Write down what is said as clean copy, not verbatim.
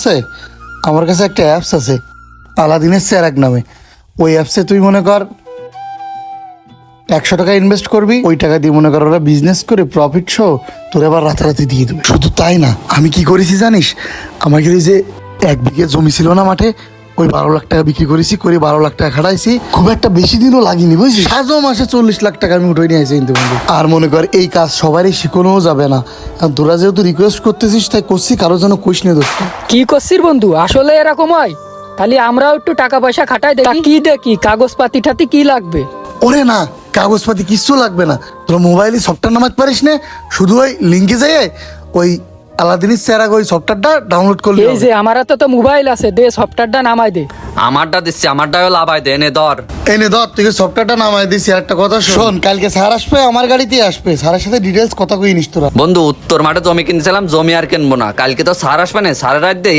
আছে আমার কাছে একটা অ্যাপস আছে আলাদিনের চেরাগ নামে। ওই অ্যাপসে তুই মনে কর 100 টাকা ইনভেস্ট করবি, ওই টাকা দিয়ে মনে কর ওরা বিজনেস করে প্রফিট সহ তোর এবার রাতারাতি দিয়ে দেবে। শুধু তাই না, আমি কি করেছি জানিস, আমাকে এই যে 1 বিঘে জমি ছিল না মাঠে, ওই 12 লাখ টাকা বিক্রি করেছি, করে 12 লাখ টাকা খাটাইছি। খুব একটা বেশি দিনও লাগেনি বুঝছিস, 7 মাসে 40 লাখ টাকা আমি উঠে নিয়ে আসি কিন্তু বন্ধু। আর মনে কর এই কাজ সবারই শিখনোও যাবে না, আর তোরা যেহেতু রিকোয়েস্ট করতেছিস তাই করছি, কারো যেন কইস নে দোস্ত। কি করছিস বন্ধু, আসলে এরকম হয়? তাহলে আমরাও একটু টাকা পয়সা খাটাই দেখি। কি দেখি কাগজপাতি ঠাতি কি লাগবে? ওরে না, কাগজপাতি কিচ্ছু লাগবে না, তোর মোবাইলে সফটওয়্যার নামাতে পারিস না, শুধু ওই লিঙ্কে যেয়ে ওই আলাদিনের চেরাগ ওই সফটওয়্যারটা ডাউনলোড করলে এই যে আমার হাতে তো মোবাইল আছে, দে সফটওয়্যারটা নামাই দে। আমারটা দিচ্ছি, আমারটাও লাভাই দে, এনে ধর। এনে ধর, তুই সফটওয়্যারটা নামাই দিছি। আর একটা কথা শোন, কালকে স্যার আসবে, আমার গাড়িতেই আসবে, স্যারের সাথে ডিটেলস কথা কই নিস তোরা। বন্ধু উত্তর মাঠে জমি কিনছিলাম, জমি আর কিনবো না, কালকে তো স্যার আসবে না, স্যারের রাত দিয়ে